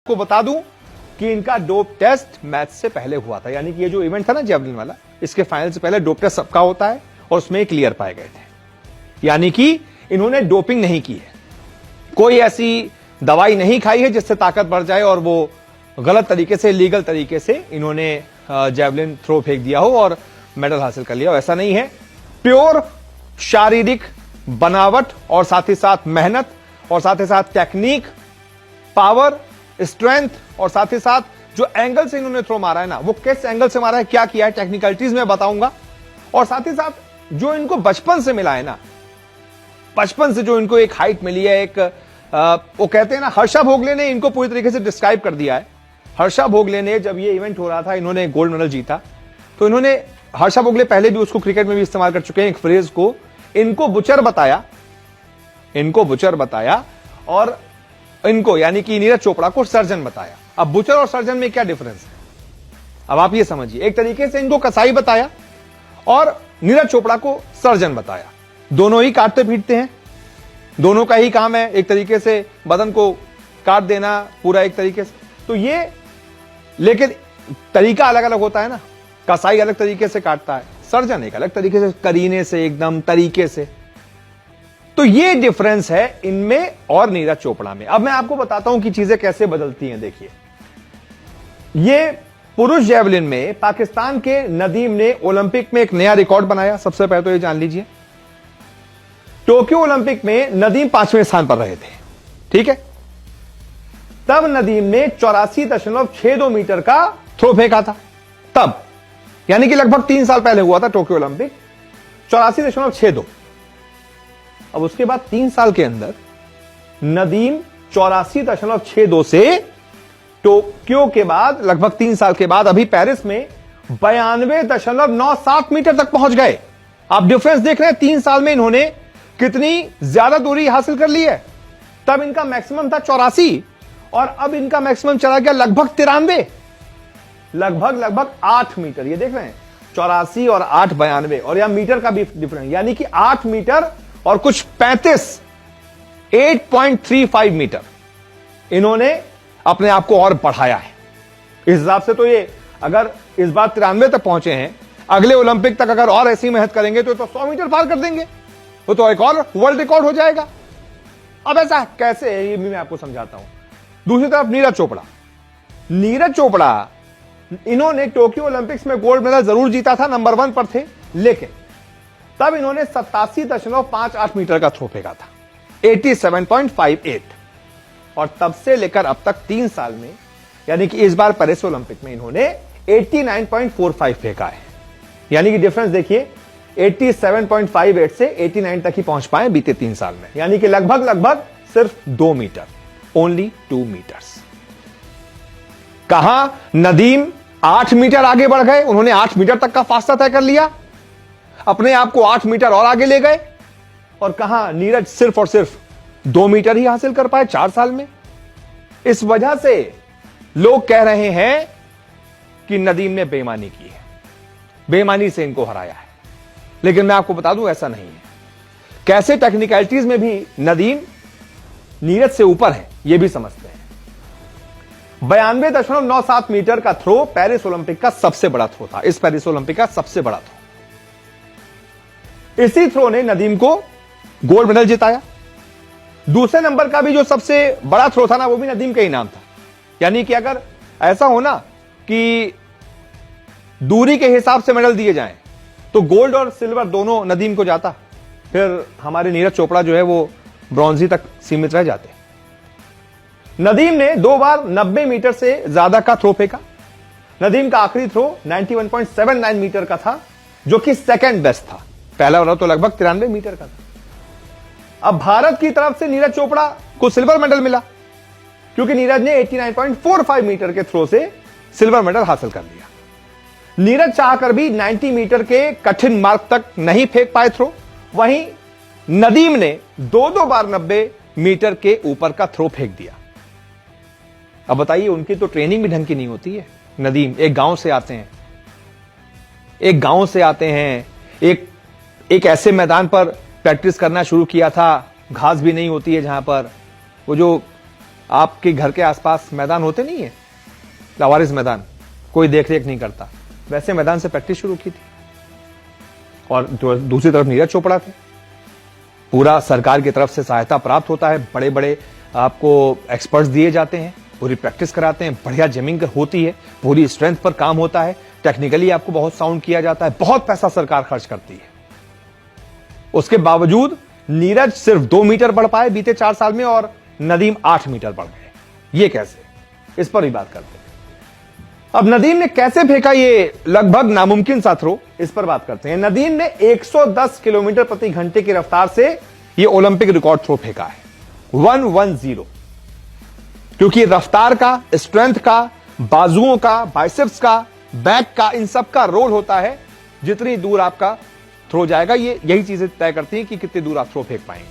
को बता दूं कि इनका डोप टेस्ट मैच से पहले हुआ था, यानी कि ये जो इवेंट था ना जेवलिन वाला, इसके फाइनल से पहले डोप टेस्ट सबका होता है और उसमें क्लियर पाए गए थे, यानी कि इन्होंने डोपिंग नहीं की है, कोई ऐसी दवाई नहीं खाई है जिससे ताकत बढ़ जाए और वो गलत तरीके से, लीगल तरीके से इन्होंने जेवलिन थ्रो फेंक दिया हो और मेडल हासिल कर लिया हो। ऐसा नहीं है, प्योर शारीरिक बनावट और साथ ही साथ मेहनत और साथ ही साथ टेक्निक, पावर, स्ट्रेंथ और साथ ही साथ जो एंगल से इन्होंने थ्रो मारा है ना, वो किस एंगल से मारा है, क्या किया है, टेक्निकलिटीज में बताऊंगा। और साथ ही साथ जो इनको बचपन से मिला है ना, बचपन से जो इनको एक हाइट मिली है, एक वो कहते हैं ना, हर्षा भोगले ने इनको पूरी तरीके से डिस्क्राइब कर दिया है। हर्षा भोगले ने जब ये इवेंट हो रहा था, इन्होंने गोल्ड मेडल जीता, तो इन्होंने, हर्षा भोगले पहले भी उसको क्रिकेट में भी इस्तेमाल कर चुके हैं, एक फ्रेज को, इनको बुचर बताया, इनको बुचर बताया और इनको यानी कि नीरज चोपड़ा को सर्जन बताया। अब बुचर और सर्जन में क्या डिफरेंस है, अब आप ये समझिए। एक तरीके से इनको कसाई बताया और नीरज चोपड़ा को सर्जन बताया। दोनों ही काटते पीटते हैं, दोनों का ही काम है एक तरीके से बदन को काट देना पूरा एक तरीके से, तो ये, लेकिन तरीका अलग अलग होता है ना, कसाई अलग तरीके से काटता है, सर्जन एक अलग तरीके से, करीने से, एकदम तरीके से। तो ये डिफरेंस है इनमें और नीरज चोपड़ा में। अब मैं आपको बताता हूं कि चीजें कैसे बदलती हैं। देखिए, ये पुरुष जेवलिन में पाकिस्तान के नदीम ने ओलंपिक में एक नया रिकॉर्ड बनाया। सबसे पहले तो ये जान लीजिए, टोक्यो ओलंपिक में नदीम 5वें स्थान पर रहे थे, ठीक है। तब नदीम ने 84.62 मीटर का थ्रो फेंका था, तब, यानी कि लगभग 3 साल पहले हुआ था टोक्यो ओलंपिक, 84.62। अब उसके बाद 3 साल के अंदर नदीम 84.62 से टोक्यो के बाद लगभग 3 साल के बाद अभी पेरिस में 92.97 मीटर तक पहुंच गए। आप डिफरेंस देख रहे हैं, 3 साल में इन्होंने कितनी ज्यादा दूरी हासिल कर ली है। तब इनका मैक्सिमम था 84 और अब इनका मैक्सिमम चला गया लगभग 93, लगभग 8 मीटर। ये देख रहे हैं, 84 और 8 92, और यहां मीटर का भी डिफरेंस, यानी कि 8 मीटर और कुछ 35, 8.35 मीटर इन्होंने अपने आप को और बढ़ाया है। इस हिसाब से तो ये, अगर इस बार 93 तक पहुंचे हैं, अगले ओलंपिक तक अगर और ऐसी मेहनत करेंगे तो 100 मीटर पार कर देंगे, तो एक और वर्ल्ड रिकॉर्ड हो जाएगा। अब ऐसा कैसे है, ये भी मैं आपको समझाता हूं। दूसरी तरफ नीरज चोपड़ा, नीरज चोपड़ा, इन्होंने टोक्यो ओलंपिक्स में गोल्ड मेडल जरूर जीता था, नंबर 1 पर थे, लेकिन तब इन्होंने 87.58 मीटर का थ्रो फेंका था, 87.58, और तब से लेकर अब तक 3 साल में, यानी कि इस बार पेरिस ओलंपिक में इन्होंने 89.45 फेंका है। यानी कि डिफरेंस देखिए, 87.58 से 89 तक ही पहुंच पाए बीते 3 साल में, यानी कि लगभग सिर्फ 2 मीटर, ओनली 2 मीटर्स। कहां नदीम 8 मीटर आगे बढ़ गए, उन्होंने 8 मीटर तक का फासला तय कर लिया, अपने आप को 8 मीटर और आगे ले गए, और कहां नीरज सिर्फ और सिर्फ 2 मीटर ही हासिल कर पाए 4 साल में। इस वजह से लोग कह रहे हैं कि नदीम ने बेईमानी की है, बेईमानी से इनको हराया है, लेकिन मैं आपको बता दूं ऐसा नहीं है। कैसे टेक्निकलिटीज में भी नदीम नीरज से ऊपर है, यह भी समझते हैं। 92.97 मीटर का थ्रो पेरिस ओलंपिक का सबसे बड़ा थ्रो था, इस पेरिस ओलंपिक का सबसे बड़ा थ्रो। इसी थ्रो ने नदीम को गोल्ड मेडल जिताया। दूसरे नंबर का भी जो सबसे बड़ा थ्रो था ना, वो भी नदीम का ही नाम था। यानी कि अगर ऐसा हो ना कि दूरी के हिसाब से मेडल दिए जाएं, तो गोल्ड और सिल्वर दोनों नदीम को जाता, फिर हमारे नीरज चोपड़ा जो है वो ब्रॉन्जी तक सीमित रह जाते। नदीम ने 2 बार 90 मीटर से ज्यादा का थ्रो फेंका। नदीम का आखिरी थ्रो 91.79 मीटर का था, जो कि सेकंड बेस्ट था, पहला वाला तो लगभग 93 मीटर का था। अब भारत की तरफ से नीरज चोपड़ा को सिल्वर मेडल मिला, क्योंकि नीरज ने 89.45 मीटर के थ्रो से सिल्वर मेडल हासिल कर लिया। नीरज चाहकर भी 90 मीटर के कठिन मार्ग तक नहीं फेंक पाए थ्रो, वहीं नदीम ने 2 बार 90 मीटर के ऊपर का थ्रो फेंक दिया। अब बताइए, उनकी तो ट्रेनिंग भी ढंग की नहीं होती है। नदीम एक गांव से आते हैं, एक ऐसे मैदान पर प्रैक्टिस करना शुरू किया था, घास भी नहीं होती है जहां पर, वो जो आपके घर के आसपास मैदान होते नहीं है, लावारिस मैदान, कोई देख रेख नहीं करता, वैसे मैदान से प्रैक्टिस शुरू की थी। और दूसरी तरफ नीरज चोपड़ा थे, पूरा सरकार की तरफ से सहायता प्राप्त होता है, बड़े बड़े आपको एक्सपर्ट्स दिए जाते हैं, पूरी प्रैक्टिस कराते हैं, बढ़िया जिमिंग होती है, पूरी स्ट्रेंथ पर काम होता है, टेक्निकली आपको बहुत साउंड किया जाता है, बहुत पैसा सरकार खर्च करती है। उसके बावजूद नीरज सिर्फ 2 मीटर बढ़ पाए बीते 4 साल में और नदीम 8 मीटर बढ़ गए। ये कैसे, इस पर ही बात करते हैं। अब नदीम ने कैसे फेंका ये लगभग नामुमकिन सा थ्रो, इस पर बात करते हैं। नदीम ने 110 किलोमीटर प्रति घंटे की रफ्तार से ये ओलंपिक रिकॉर्ड थ्रो फेंका है, 110। क्योंकि रफ्तार का, स्ट्रेंथ का, बाजुओं का, बाइसेप्स का, बैक का, इन सब का रोल होता है। जितनी दूर आपका थ्रो जाएगा, ये यही चीजें तय करती हैं कि कितनी दूर आप थ्रो फेंक पाएंगे।